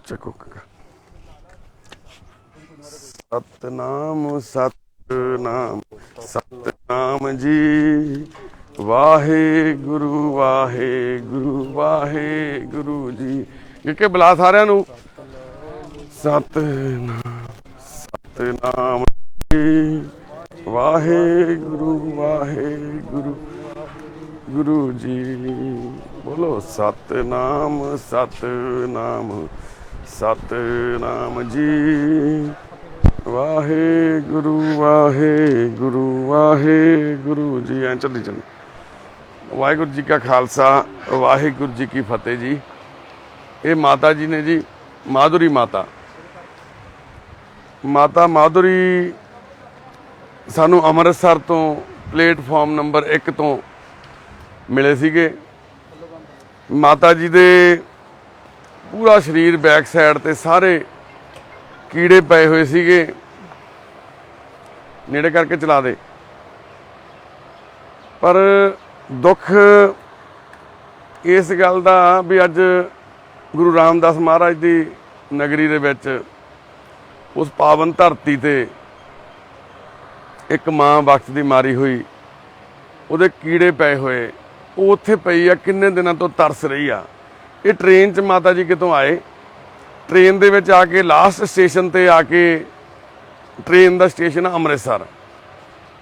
ਚੱਕੋ ਸਤਨਾਮ ਸਤਨਾਮ ਸਤਨਾਮ ਜੀ ਵਾਹਿਗੁਰੂ ਵਾਹਿਗੁਰੂ ਵਾਹਿਗੁਰੂ ਜੀ ਕਿ ਬੁਲਾ ਸਾਰਿਆਂ ਨੂੰ ਸਤਨਾਮ ਸਤਨਾਮ ਜੀ ਵਾਹਿਗੁਰੂ ਵਾਹਿਗੁਰੂ ਗੁਰੂ ਜੀ ਬੋਲੋ ਸਤਨਾਮ ਸਤਨਾਮ ਸਤਨਾਮ ਜੀ ਵਾਹਿਗੁਰੂ ਵਾਹਿਗੁਰੂ ਵਾਹਿਗੁਰੂ ਜੀ ਐਂ ਚੱਲੀ ਚੱਲੀ ਵਾਹਿਗੁਰੂ ਜੀ ਕਾ ਖਾਲਸਾ ਵਾਹਿਗੁਰੂ ਜੀ ਕੀ ਫਤਿਹ ਜੀ। ਇਹ ਮਾਤਾ ਜੀ ਨੇ ਜੀ ਮਾਧੁਰੀ ਮਾਤਾ ਮਾਧੁਰੀ ਸਾਨੂੰ ਅੰਮ੍ਰਿਤਸਰ ਤੋਂ ਪਲੇਟਫਾਰਮ ਨੰਬਰ 1 ਤੋਂ ਮਿਲੇ ਸੀਗੇ। ਮਾਤਾ ਜੀ ਦੇ ਪੂਰਾ ਸਰੀਰ ਬੈਕ ਸਾਈਡ ਤੇ ਸਾਰੇ ਕੀੜੇ ਪਏ ਹੋਏ ਸੀਗੇ। ਨੇੜੇ ਕਰਕੇ ਚਲਾ ਦੇ। ਪਰ ਦੁੱਖ ਇਸ ਗੱਲ ਦਾ ਵੀ ਅੱਜ ਗੁਰੂ ਰਾਮਦਾਸ ਮਹਾਰਾਜ ਦੀ ਨਗਰੀ ਦੇ ਵਿੱਚ ਉਸ ਪਾਵਨ ਧਰਤੀ ਤੇ ਇੱਕ ਮਾਂ ਵਕਤ ਦੀ ਮਾਰੀ ਹੋਈ, ਉਹਦੇ ਕੀੜੇ ਪਏ ਹੋਏ, ਉਹ ਉੱਥੇ ਪਈ ਆ, ਕਿੰਨੇ ਦਿਨਾਂ ਤੋਂ ਤਰਸ ਰਹੀ ਆ। ਇਹ ਟ੍ਰੇਨ 'ਚ ਮਾਤਾ ਜੀ ਕਿਤੋਂ ਆਏ, ਟ੍ਰੇਨ ਦੇ ਵਿੱਚ ਆ ਕੇ ਲਾਸਟ ਸਟੇਸ਼ਨ ਤੇ ਆ ਕੇ, ਟ੍ਰੇਨ ਦਾ ਸਟੇਸ਼ਨ ਅੰਮ੍ਰਿਤਸਰ,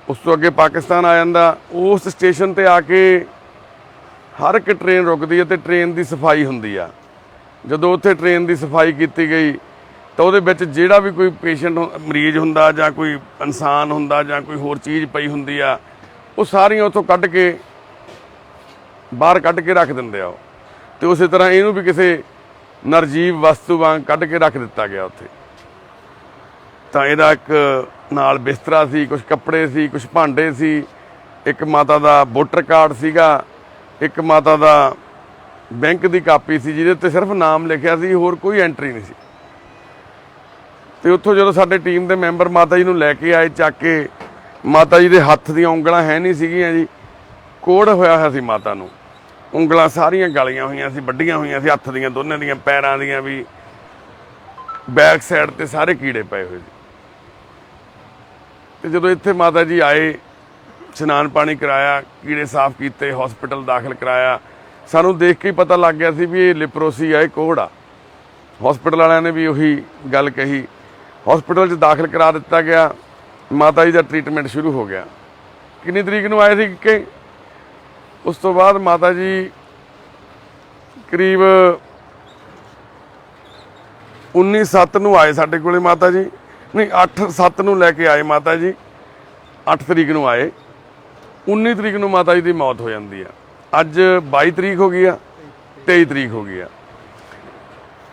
ਉਸ ਤੋਂ ਅੱਗੇ ਪਾਕਿਸਤਾਨ ਆ ਜਾਂਦਾ। ਉਸ ਸਟੇਸ਼ਨ ਤੇ ਆ ਕੇ ਹਰ ਇੱਕ ਟ੍ਰੇਨ ਰੁਕਦੀ ਹੈ ਤੇ ਟ੍ਰੇਨ ਦੀ ਸਫਾਈ ਹੁੰਦੀ ਆ। ਜਦੋਂ ਉੱਥੇ ਟ੍ਰੇਨ ਦੀ ਸਫਾਈ ਕੀਤੀ ਗਈ ਤਾਂ ਉਹਦੇ ਵਿੱਚ ਜਿਹੜਾ ਵੀ ਕੋਈ ਪੇਸ਼ੈਂਟ ਮਰੀਜ਼ ਹੁੰਦਾ ਜਾਂ ਕੋਈ ਇਨਸਾਨ ਹੁੰਦਾ ਜਾਂ ਕੋਈ ਹੋਰ ਚੀਜ਼ ਪਈ ਹੁੰਦੀ ਆ, ਉਹ ਸਾਰੀਆਂ ਉੱਥੋਂ ਕੱਢ ਕੇ ਬਾਹਰ ਕੱਢ ਕੇ ਰੱਖ ਦਿੰਦੇ ਆ ਉਹ। ਤੇ ਉਸੇ ਤਰ੍ਹਾਂ ਇਹਨੂੰ ਵੀ ਕਿਸੇ ਨਿਰਜੀਵ ਵਸਤੂ ਵਾਂਗ ਕੱਢ ਕੇ ਰੱਖ ਦਿੱਤਾ ਗਿਆ ਉੱਥੇ। ਤਾਂ ਇਹਦਾ ਇੱਕ ਨਾਲ ਬਿਸਤਰਾ ਸੀ, ਕੁਝ ਕੱਪੜੇ ਸੀ, ਕੁਝ ਭਾਂਡੇ ਸੀ, ਇੱਕ ਮਾਤਾ ਦਾ ਵੋਟਰ ਕਾਰਡ ਸੀਗਾ, ਇੱਕ ਮਾਤਾ ਦਾ ਬੈਂਕ ਦੀ ਕਾਪੀ ਸੀ ਜਿਹਦੇ ਉੱਤੇ ਸਿਰਫ ਨਾਮ ਲਿਖਿਆ ਸੀ, ਹੋਰ ਕੋਈ ਐਂਟਰੀ ਨਹੀਂ ਸੀ। ਤੇ ਉੱਥੋਂ ਜਦੋਂ ਸਾਡੇ ਟੀਮ ਦੇ ਮੈਂਬਰ ਮਾਤਾ ਜੀ ਨੂੰ ਲੈ ਕੇ ਆਏ ਚੱਕ ਕੇ, ਮਾਤਾ ਜੀ ਦੇ ਹੱਥ ਦੀਆਂ ਉਂਗਲਾਂ ਹੈ ਨਹੀਂ ਸੀਗੀਆਂ ਜੀ, ਕੋੜ ਹੋਇਆ ਹੋਇਆ ਸੀ ਮਾਤਾ ਨੂੰ। ਉਂਗਲਾਂ ਸਾਰੀਆਂ ਗਲੀਆਂ ਹੋਈਆਂ ਸੀ, ਵੱਡੀਆਂ ਹੋਈਆਂ ਸੀ, ਹੱਥ ਦੀਆਂ ਦੋਨਾਂ ਦੀਆਂ, ਪੈਰਾਂ ਦੀਆਂ ਵੀ, ਬੈਕ ਸਾਈਡ ਤੇ ਸਾਰੇ ਕੀੜੇ ਪਏ ਹੋਏ ਸੀ। ਤੇ ਜਦੋਂ ਇੱਥੇ ਮਾਤਾ ਜੀ ਆਏ, ਇਸ਼ਨਾਨ ਪਾਣੀ ਕਰਾਇਆ, ਕੀੜੇ ਸਾਫ਼ ਕੀਤੇ, ਹਸਪੀਟਲ ਦਾਖਲ ਕਰਾਇਆ। ਸਾਨੂੰ ਦੇਖ ਕੇ ਹੀ ਪਤਾ ਲੱਗ ਗਿਆ ਸੀ ਵੀ ਇਹ ਲਿਪਰੋਸੀ ਆ, ਇਹ ਕੋਹੜ ਆ। ਹਸਪੀਟਲ ਵਾਲਿਆਂ ਨੇ ਵੀ ਉਹੀ ਗੱਲ ਕਹੀ। ਹਸਪੀਟਲ 'ਚ ਦਾਖਲ ਕਰਾ ਦਿੱਤਾ ਗਿਆ। ਮਾਤਾ ਜੀ ਦਾ ਟ੍ਰੀਟਮੈਂਟ ਸ਼ੁਰੂ ਹੋ ਗਿਆ। ਕਿੰਨੀ ਤਰੀਕ ਨੂੰ ਆਏ ਸੀ ਕਿ ਉਸ ਤੋਂ ਬਾਅਦ ਮਾਤਾ ਜੀ ਕਰੀਬ 19/7 ਨੂੰ ਆਏ ਸਾਡੇ ਕੋਲੇ। ਮਾਤਾ ਜੀ ਨਹੀਂ 8/7 ਨੂੰ ਲੈ ਕੇ ਆਏ ਮਾਤਾ ਜੀ, 8 ਤਰੀਕ ਨੂੰ ਆਏ। 19 ਤਰੀਕ ਨੂੰ ਮਾਤਾ ਜੀ ਦੀ ਮੌਤ ਹੋ ਜਾਂਦੀ ਆ। ਅੱਜ 22 ਤਰੀਕ ਹੋ ਗਈ ਆ, 23 ਤਰੀਕ ਹੋ ਗਈ ਆ।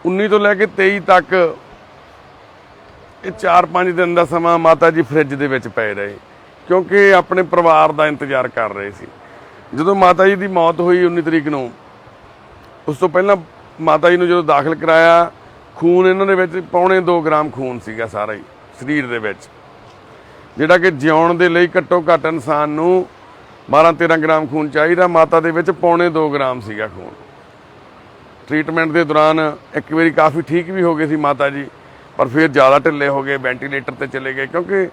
19 ਤੋਂ ਲੈ ਕੇ 23 ਤੱਕ ਇਹ 4-5 ਦਿਨ ਦਾ ਸਮਾਂ ਮਾਤਾ ਜੀ ਫਰਿੱਜ ਦੇ ਵਿੱਚ ਪਏ ਰਹੇ, ਕਿਉਂਕਿ ਆਪਣੇ ਪਰਿਵਾਰ ਦਾ ਇੰਤਜ਼ਾਰ ਕਰ ਰਹੇ ਸੀ। ਜਦੋਂ ਮਾਤਾ ਜੀ ਦੀ ਮੌਤ ਹੋਈ 19 ਤਰੀਕ ਨੂੰ, ਉਸ ਤੋਂ ਪਹਿਲਾਂ ਮਾਤਾ ਜੀ ਨੂੰ ਜਦੋਂ ਦਾਖਲ ਕਰਾਇਆ, ਖੂਨ ਇਹਨਾਂ ਦੇ ਵਿੱਚ 2.25 ਗ੍ਰਾਮ ਖੂਨ ਸੀਗਾ ਸਾਰਾ ਹੀ ਸਰੀਰ ਦੇ ਵਿੱਚ, ਜਿਹੜਾ ਕਿ ਜਿਉਣ ਦੇ ਲਈ ਘੱਟੋ ਘੱਟ ਇਨਸਾਨ ਨੂੰ 12-13 ਗ੍ਰਾਮ ਖੂਨ ਚਾਹੀਦਾ। ਮਾਤਾ ਦੇ ਵਿੱਚ 2.25 ਗ੍ਰਾਮ ਸੀਗਾ ਖੂਨ। ਟ੍ਰੀਟਮੈਂਟ ਦੇ ਦੌਰਾਨ ਇੱਕ ਵਾਰੀ ਕਾਫੀ ਠੀਕ ਵੀ ਹੋ ਗਏ ਸੀ ਮਾਤਾ ਜੀ, ਪਰ ਫਿਰ ਜ਼ਿਆਦਾ ਢਿੱਲੇ ਹੋ ਗਏ, ਵੈਂਟੀਲੇਟਰ ਤੇ ਚਲੇ ਗਏ, ਕਿਉਂਕਿ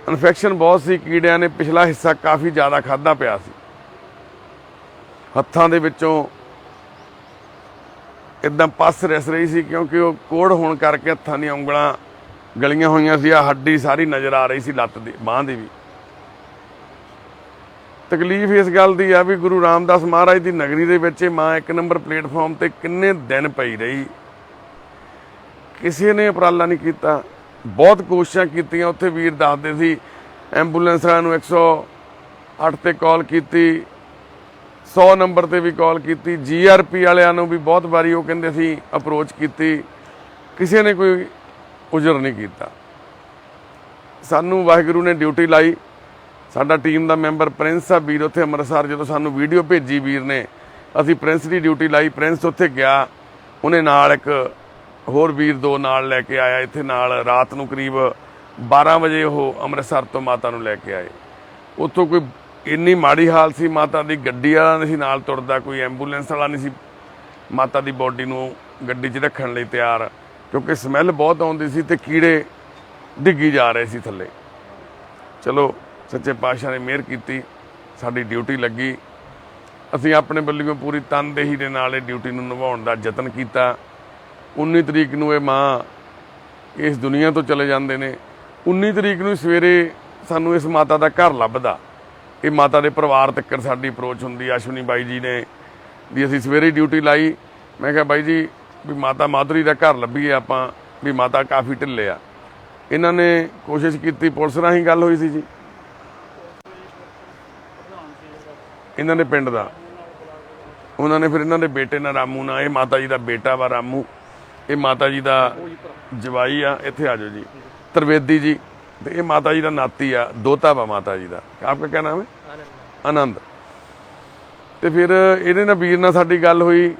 ਇਨਫੈਕਸ਼ਨ ਬਹੁਤ ਸੀ। ਕੀੜਿਆਂ ਨੇ ਪਿਛਲਾ ਹਿੱਸਾ ਕਾਫੀ ਜ਼ਿਆਦਾ ਖਾਧਾ ਪਿਆ ਸੀ। ਹੱਥਾਂ ਦੇ ਵਿੱਚੋਂ ਇੱਦਾਂ ਪਸ ਰਿਸ ਰਹੀ ਸੀ, ਕਿਉਂਕਿ ਉਹ ਕੋਹੜ ਹੋਣ ਕਰਕੇ ਹੱਥਾਂ ਦੀਆਂ ਉਂਗਲਾਂ ਗਲੀਆਂ ਹੋਈਆਂ ਸੀ। ਆ ਹੱਡੀ ਸਾਰੀ ਨਜ਼ਰ ਆ ਰਹੀ ਸੀ, ਲੱਤ ਦੀ, ਬਾਂਹ ਦੀ ਵੀ। ਤਕਲੀਫ ਇਸ ਗੱਲ ਦੀ ਆ ਵੀ ਗੁਰੂ ਰਾਮਦਾਸ ਮਹਾਰਾਜ ਦੀ ਨਗਰੀ ਦੇ ਵਿੱਚ ਇਹ ਮਾਂ 1 ਨੰਬਰ ਪਲੇਟਫਾਰਮ ਤੇ ਕਿੰਨੇ ਦਿਨ ਪਈ ਰਹੀ। ਕਿਸੇ ਨੇ ਉਪਰਾਲਾ ਨਹੀਂ ਕੀਤਾ। ਬਹੁਤ ਕੋਸ਼ਿਸ਼ਾਂ ਕੀਤੀਆਂ। ਉੱਥੇ ਵੀਰ ਦੱਸਦੇ ਸੀ ਐਂਬੂਲੈਂਸ ਵਾਲਿਆਂ ਨੂੰ 108 ਤੇ ਕਾਲ ਕੀਤੀ, 100 ਨੰਬਰ ਤੇ ਵੀ ਕਾਲ ਕੀਤੀ, GRP ਵਾਲਿਆਂ ਨੂੰ ਵੀ ਬਹੁਤ ਵਾਰੀ ਉਹ ਕਹਿੰਦੇ ਸੀ ਅਪਰੋਚ ਕੀਤੀ, ਕਿਸੇ ਨੇ ਕੋਈ ਉਜਰ ਨਹੀਂ ਕੀਤਾ। ਸਾਨੂੰ ਵਾਹਿਗੁਰੂ ਨੇ ਡਿਊਟੀ ਲਾਈ। ਸਾਡਾ ਟੀਮ ਦਾ ਮੈਂਬਰ ਪ੍ਰਿੰਸ ਆ ਵੀਰ ਉੱਥੇ ਅੰਮ੍ਰਿਤਸਰ, ਜਦੋਂ ਸਾਨੂੰ ਵੀਡੀਓ ਭੇਜੀ ਵੀਰ ਨੇ, ਅਸੀਂ ਪ੍ਰਿੰਸ ਦੀ ਡਿਊਟੀ ਲਾਈ। ਪ੍ਰਿੰਸ ਉੱਥੇ ਗਿਆ, ਉਹਨੇ ਨਾਲ ਇੱਕ ਹੋਰ ਵੀਰ 2 ਨਾਲ ਲੈ ਕੇ ਆਇਆ ਇੱਥੇ ਨਾਲ। ਰਾਤ ਨੂੰ ਕਰੀਬ 12 ਵਜੇ ਉਹ ਅੰਮ੍ਰਿਤਸਰ ਤੋਂ ਮਾਤਾ ਨੂੰ ਲੈ ਕੇ ਆਏ। ਉੱਥੋਂ ਕੋਈ ਇੰਨੀ ਮਾੜੀ ਹਾਲ ਸੀ ਮਾਤਾ ਦੀ, ਗੱਡੀ ਵਾਲਾ ਨਹੀਂ ਸੀ ਨਾਲ ਤੁਰਦਾ, ਕੋਈ ਐਂਬੂਲੈਂਸ ਵਾਲਾ ਨਹੀਂ ਸੀ ਮਾਤਾ ਦੀ ਬੋਡੀ ਨੂੰ ਗੱਡੀ 'ਚ ਰੱਖਣ ਲਈ ਤਿਆਰ, ਕਿਉਂਕਿ ਸਮੈਲ ਬਹੁਤ ਆਉਂਦੀ ਸੀ ਤੇ ਕੀੜੇ ਡਿੱਗੀ ਜਾ ਰਹੇ ਸੀ ਥੱਲੇ। ਚਲੋ ਸੱਚੇ ਪਾਤਸ਼ਾਹ ਨੇ ਮਿਹਰ ਕੀਤੀ, ਸਾਡੀ ਡਿਊਟੀ ਲੱਗੀ। ਅਸੀਂ ਆਪਣੇ ਵੱਲੋਂ ਪੂਰੀ ਤਨਦੇਹੀ ਦੇ ਨਾਲ ਇਹ ਡਿਊਟੀ ਨੂੰ ਨਿਭਾਉਣ ਦਾ ਯਤਨ ਕੀਤਾ। 19 ਤਰੀਕ ਨੂੰ ਇਹ ਮਾਂ ਇਸ ਦੁਨੀਆ ਤੋਂ ਚਲੇ ਜਾਂਦੇ ਨੇ। 19 ਤਰੀਕ ਨੂੰ ਸਵੇਰੇ ਸਾਨੂੰ ਇਸ ਮਾਤਾ ਦਾ ਘਰ ਲੱਭਦਾ। ਇਹ ਮਾਤਾ ਦੇ ਪਰਿਵਾਰ ਤੱਕ ਸਾਡੀ ਅਪਰੋਚ ਹੁੰਦੀ। ਅਸ਼ਵਨੀ ਬਾਈ ਜੀ ਨੇ ਵੀ ਅਸੀਂ ਸਵੇਰੇ ਡਿਊਟੀ ਲਾਈ। ਮੈਂ ਕਿਹਾ ਬਾਈ ਜੀ ਵੀ ਮਾਤਾ ਮਾਧੁਰੀ ਦਾ ਘਰ ਲੱਭੀਏ ਆਪਾਂ, ਵੀ ਮਾਤਾ ਕਾਫੀ ਢਿੱਲੇ ਆ। ਇਹਨਾਂ ਨੇ ਕੋਸ਼ਿਸ਼ ਕੀਤੀ, ਪੁਲਿਸ ਰਾਹੀਂ ਗੱਲ ਹੋਈ ਸੀ ਜੀ ਇਹਨਾਂ ਦੇ ਪਿੰਡ ਦਾ। ਉਹਨਾਂ ਨੇ ਫਿਰ ਇਹਨਾਂ ਦੇ ਬੇਟੇ ਨਾਲ, ਰਾਮੂ ਨਾਲ, ਇਹ ਮਾਤਾ ਜੀ ਦਾ ਬੇਟਾ ਵਾ ਰਾਮੂ, ਇਹ ਮਾਤਾ ਜੀ ਦਾ ਜਵਾਈ ਆ। ਇੱਥੇ ਆ ਜਾਓ ਜੀ, ਤਰਵੇਦੀ ਜੀ, ਤੇ ਇਹ ਮਾਤਾ ਜੀ ਦਾ ਨਾਤੀ ਆ, ਦੋਤਾ ਵਾ ਮਾਤਾ ਜੀ ਦਾ। ਆਪਕਾ ਕਿਆ ਨਾਮ ਹੈ? ਆਨੰਦ। ਤੇ ਫਿਰ ਇਹਦੇ ਨਾਲ ਵੀਰ ਨਾਲ ਸਾਡੀ ਗੱਲ ਹੋਈ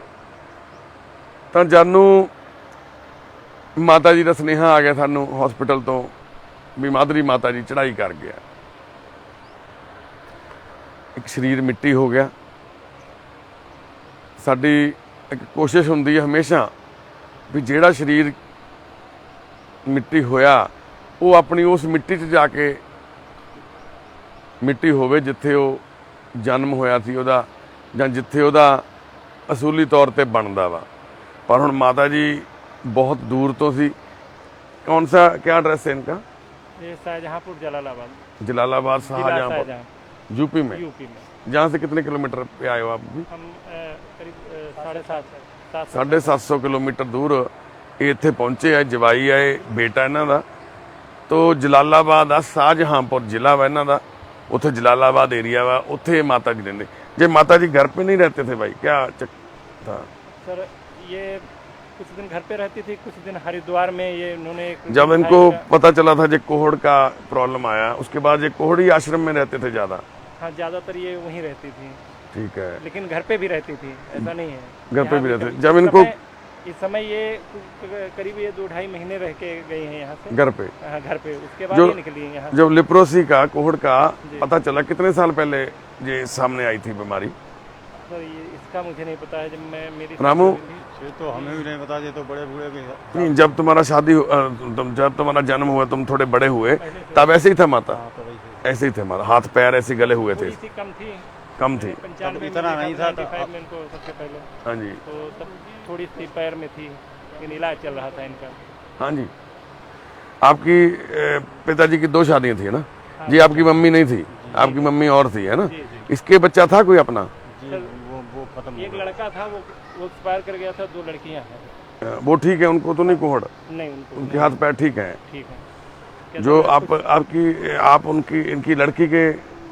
ਤਾਂ ਜਾਨੂੰ ਮਾਤਾ ਜੀ ਦਾ ਸੁਨੇਹਾ ਆ ਗਿਆ ਸਾਨੂੰ ਹਸਪੀਟਲ ਤੋਂ ਵੀ ਮਾਧੁਰੀ ਮਾਤਾ ਜੀ ਚੜ੍ਹਾਈ ਕਰ ਗਿਆ। ਇੱਕ ਸਰੀਰ ਮਿੱਟੀ ਹੋ ਗਿਆ। ਸਾਡੀ ਇੱਕ ਕੋਸ਼ਿਸ਼ ਹੁੰਦੀ ਹੈ ਹਮੇਸ਼ਾ ਵੀ ਜਿਹੜਾ ਸਰੀਰ ਮਿੱਟੀ ਹੋਇਆ ਉਹ ਆਪਣੀ ਉਸ ਮਿੱਟੀ 'ਚ ਜਾ ਕੇ ਮਿੱਟੀ ਹੋਵੇ ਜਿੱਥੇ ਉਹ ਜਨਮ ਹੋਇਆ ਸੀ ਉਹਦਾ, ਜਾਂ ਜਿੱਥੇ ਉਹਦਾ ਅਸੂਲੀ ਤੌਰ ਤੇ ਬਣਦਾ ਵਾ। पर हुण माता जी बहुत दूर तो सी। कौन सा क्या एड्रेस है इनका? ये शाहजहाँपुर जलालाबाद। जलालाबाद शाहजहाँपुर यूपी में। जहाँ से कितने किलोमीटर पे आए हो आप भी? हम करीब 750 किलोमीटर दूर ये इत्थे पहुंचे है। जवाई है बेटा इन्हां दा। तो जलालाबाद आ शाहजहाँपुर जिला वा इन्हां दा, उत्थे जलालाबाद एरिया वा, उत्थे माता जी रहंदे। जे माता जी घर पे नहीं रहते थे भाई, क्या था? सर ये कुछ दिन घर पे रहती थी, कुछ दिन हरिद्वार में। ये उन्होंने जब इनको पता चला था जो कोहड़ का प्रॉब्लम आया, उसके बाद ये कोहड़ी आश्रम में रहते थे ज्यादा। हाँ, ज्यादातर ये वहीं रहती थी। ठीक है, लेकिन घर पे भी रहती थी, ऐसा नहीं है। घर पे भी रहते। जब इनको इस समय ये करीब ये 2-2.5 महीने रह के गई हैं यहाँ से घर पे। हाँ, घर पे। उसके बाद ये निकली हैं यहाँ। जब लिप्रोसी का कोहड़ का पता चला, कितने साल पहले ये सामने आई थी बीमारी? सर ये इसका मुझे नहीं पता है। जब मैं मेरी रामू, ये तो हमें भी नहीं पता, ये तो बड़े बूढ़े भी नहीं, जब तुम्हारा शादी जब तुम्हारा जन्म हुआ, तुम थोड़े बड़े हुए, तब ऐसे ही था माता? ऐसे ही थे माता, हाथ पैर ऐसे गले हुए थे? कम थी। 95 इतना नहीं था। 95 में इनको सबसे पहले। हाँ जी। तो तब थोड़ी सी पैर में थी, लेकिन इलाज चल रहा था इनका। हाँ जी। आपकी पिताजी की 2 शादियां थी ना? हाँ जी। आपकी मम्मी नहीं थी, आपकी मम्मी और थी, है ना? इसके बच्चा था कोई अपना? वो खत्म। एक लड़का था, वो एक्सपायर कर गया था। 2 लड़कियां हैं। वो ठीक है, उनको तो नहीं कोहड़? नहीं, उनको उनके हाथ पैर ठीक है? ठीक है। जो आप उनकी इनकी लड़की के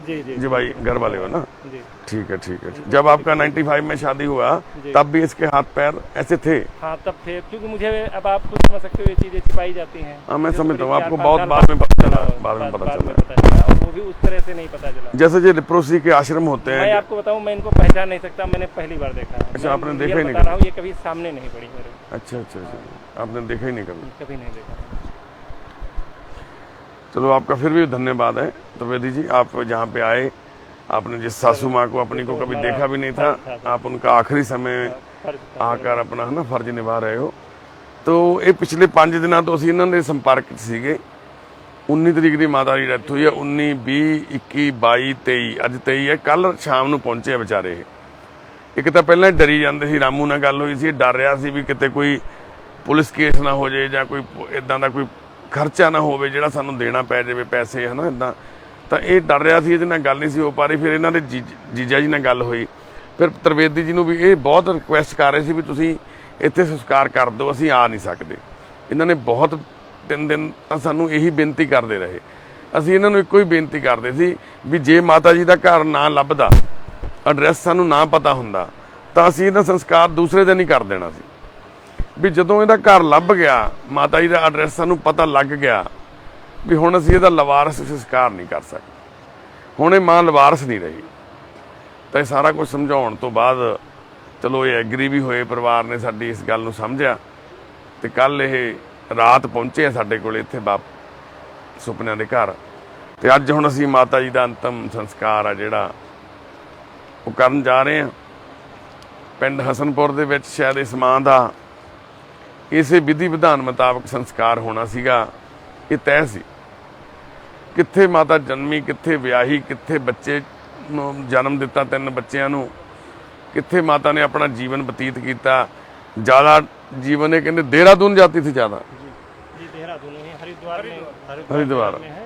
जी भाई घर वाले हो ना? जी। ठीक है, ठीक है। जब आपका 95 में शादी हुआ तब भी इसके हाथ पैर ऐसे थे? हाँ, तब थे। क्योंकि मुझे, अब आप खुद समझ सकते हो, ये चीजें छिपाई जाती हैं। हाँ, मैं समझता हूँ। आपको बहुत बाद में पता चला, बाद में पता चला। वो भी उस तरह से नहीं पता चला। जैसे जो लिप्रोसी के आश्रम होते हैं, मैं आपको बताऊं, मैं इनको पहचान नहीं सकता। मैंने पहली बार देखा। अच्छा, आपने देखा ही नहीं? बता रहा हूँ, ये कभी सामने नहीं पड़ी मेरे। अच्छा अच्छा अच्छा, आपने देखा ही नहीं कभी? कभी नहीं देखा। चलो, आपका फिर भी धन्यवाद है त्रिवेदी जी। आप जहाँ पे आए, आपने जिस सासू माँ को अपनी को कभी देखा भी नहीं था, आप उनका आखिरी समय आकर अपना है ना फर्ज निभा रहे हो। तो ये पिछले 5 दिनों तो असीं इन्हां दे संपर्क च सीगे। 19 तरीक की माता की डेथ हुई है। 19, 20, 21, 22, 23, अज 23 है। कल शाम ਨੂੰ ਪਹੁੰਚੇ ਵਿਚਾਰੇ। ਇੱਕ ਤਾਂ ਪਹਿਲਾਂ ਡਰੀ ਜਾਂਦੇ ਸੀ, ਰਾਮੂ ਨਾਲ ਗੱਲ ਹੋਈ ਸੀ, ਡਰ ਰਿਹਾ ਸੀ ਵੀ ਕਿਤੇ ਕੋਈ ਪੁਲਿਸ ਕੇਸ ਨਾ ਹੋ ਜਾਏ ਜਾਂ ਕੋਈ ਇਦਾਂ ਦਾ ਕੋਈ ਖਰਚਾ ਨਾ ਹੋਵੇ ਜਿਹੜਾ ਸਾਨੂੰ ਦੇਣਾ ਪੈ ਜਾਵੇ ਪੈਸੇ, ਹੈ ਨਾ ਇਦਾਂ। ਤਾਂ ਇਹ ਡਰ ਰਿਹਾ ਸੀ, ਇਹਦੇ ਨਾਲ ਗੱਲ ਨਹੀਂ ਸੀ ਹੋ ਪਾ ਰਹੀ। ਫਿਰ ਇਹਨਾਂ ਦੇ ਜੀਜਾ ਜੀ ਨਾਲ ਗੱਲ ਹੋਈ। ਫਿਰ ਤਰਵੇਦੀ ਜੀ ਨੂੰ ਵੀ ਇਹ ਬਹੁਤ ਰਿਕੁਐਸਟ ਕਰ ਰਹੇ ਸੀ ਵੀ ਤੁਸੀਂ ਇੱਥੇ ਸੰਸਕਾਰ ਕਰ ਦਿਓ, ਅਸੀਂ ਆ ਨਹੀਂ ਸਕਦੇ। ਇਹਨਾਂ ਨੇ ਬਹੁਤ 3 ਦਿਨ ਤਾਂ ਸਾਨੂੰ ਇਹੀ ਬੇਨਤੀ ਕਰਦੇ ਰਹੇ। ਅਸੀਂ ਇਹਨਾਂ ਨੂੰ ਇੱਕੋ ਹੀ ਬੇਨਤੀ ਕਰਦੇ ਸੀ ਵੀ ਜੇ ਮਾਤਾ ਜੀ ਦਾ ਘਰ ਨਾ ਲੱਭਦਾ, ਐਡਰੈਸ ਸਾਨੂੰ ਨਾ ਪਤਾ ਹੁੰਦਾ, ਤਾਂ ਅਸੀਂ ਇਹਦਾ ਸੰਸਕਾਰ ਦੂਸਰੇ ਦਿਨ ਹੀ ਕਰ ਦੇਣਾ ਸੀ। ਵੀ ਜਦੋਂ ਇਹਦਾ ਘਰ ਲੱਭ ਗਿਆ, ਮਾਤਾ ਜੀ ਦਾ ਐਡਰੈਸ ਸਾਨੂੰ ਪਤਾ ਲੱਗ ਗਿਆ, ਵੀ ਹੁਣ ਅਸੀਂ ਇਹਦਾ ਲਵਾਰਸ ਸੰਸਕਾਰ ਨਹੀਂ ਕਰ ਸਕਦੇ। ਹੁਣ ਇਹ ਮਾਂ ਲਵਾਰਸ ਨਹੀਂ ਰਹੀ। ਤਾਂ ਇਹ ਸਾਰਾ ਕੁਝ ਸਮਝਾਉਣ ਤੋਂ ਬਾਅਦ ਚਲੋ ਇਹ ਐਗਰੀ ਵੀ ਹੋਏ, ਪਰਿਵਾਰ ਨੇ ਸਾਡੀ ਇਸ ਗੱਲ ਨੂੰ ਸਮਝਿਆ। ਤੇ ਕੱਲ ਇਹ ਰਾਤ ਪਹੁੰਚੇ ਆ ਸਾਡੇ ਕੋਲ ਇੱਥੇ ਸੁਪਨਿਆਂ ਦੇ ਘਰ। ਤੇ ਅੱਜ ਹੁਣ ਅਸੀਂ ਮਾਤਾ ਜੀ ਦਾ ਅੰਤਮ ਸੰਸਕਾਰ ਆ ਜਿਹੜਾ ਉਹ ਕਰਨ ਜਾ ਰਹੇ ਹਾਂ। ਪਿੰਡ ਹਸਨਪੁਰ ਦੇ ਵਿੱਚ ਸ਼ਾਇਦ ਇਸ ਮਾਂ ਦਾ ਇਸੇ ਵਿਧੀ ਵਿਧਾਨ ਮੁਤਾਬਕ ਸੰਸਕਾਰ ਹੋਣਾ ਸੀਗਾ, ਇਹ ਤੈਅ ਸੀ। ਕਿੱਥੇ ਮਾਤਾ ਜਨਮੀ, ਕਿੱਥੇ ਵਿਆਹੀ, ਕਿੱਥੇ ਬੱਚੇ ਨੂੰ ਜਨਮ ਦਿੱਤਾ, 3 ਬੱਚਿਆਂ ਨੂੰ, ਕਿੱਥੇ ਮਾਤਾ ਨੇ ਆਪਣਾ ਜੀਵਨ ਬਤੀਤ ਕੀਤਾ। ਜ਼ਿਆਦਾ ਜੀਵਨ ਇਹ ਕਹਿੰਦੇ देहरादून जाती थी ज़्यादा। जी देहरादून में हरिद्वार में हरिद्वार में है,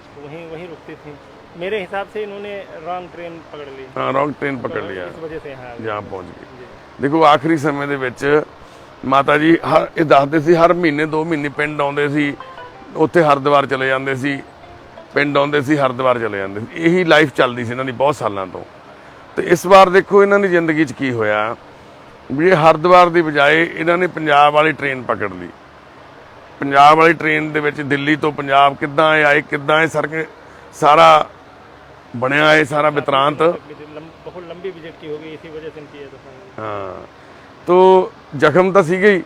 तो वहीं वहीं रुकती थी। मेरे हिसाब से इन्होंने रॉन्ग ट्रेन पकड़ ली, हाँ रॉन्ग ट्रेन पकड़ लिया, इस वजह से यहाँ जहाँ पहुँच गई। देखो आखिरी समय ਦੇ ਵਿੱਚ ਮਾਤਾ ਜੀ ਹਰ ਇਹ ਦੱਸਦੇ ਸੀ ਹਰ ਮਹੀਨੇ 2 ਮਹੀਨੇ ਪਿੰਡ ਆਉਂਦੇ ਸੀ, ਉੱਥੇ ਹਰਿਦੁਆਰ ਚਲੇ ਜਾਂਦੇ ਸੀ, ਪਿੰਡ ਆਉਂਦੇ ਸੀ ਹਰਿਦੁਆਰ ਚਲੇ ਜਾਂਦੇ ਸੀ। ਇਹੀ ਲਾਈਫ ਚੱਲਦੀ ਸੀ ਇਹਨਾਂ ਦੀ ਬਹੁਤ ਸਾਲਾਂ ਤੋਂ। ਤੇ ਇਸ ਵਾਰ ਦੇਖੋ ਇਹਨਾਂ ਦੀ ਜ਼ਿੰਦਗੀ 'ਚ ਕੀ ਹੋਇਆ ਵੀ ਇਹ ਹਰਿਦੁਆਰ ਦੀ ਬਜਾਏ ਇਹਨਾਂ ਨੇ ਪੰਜਾਬ ਵਾਲੀ ਟ੍ਰੇਨ ਪਕੜ ਲਈ। ਪੰਜਾਬ ਵਾਲੀ ਟ੍ਰੇਨ ਦੇ ਵਿੱਚ ਦਿੱਲੀ ਤੋਂ ਪੰਜਾਬ ਕਿੱਦਾਂ ਆਏ, ਕਿੱਦਾਂ ਇਹ ਸੜਕ ਸਾਰਾ ਬਣਿਆ, ਇਹ ਸਾਰਾ ਬਿਤਰਾਂਤ। बहुत लंबी विजिट की होगी, इसी वजह से किया था। ਹਾਂ ਤੋ ਜ਼ਖਮ ਤਾਂ ਸੀਗੇ ਹੀ।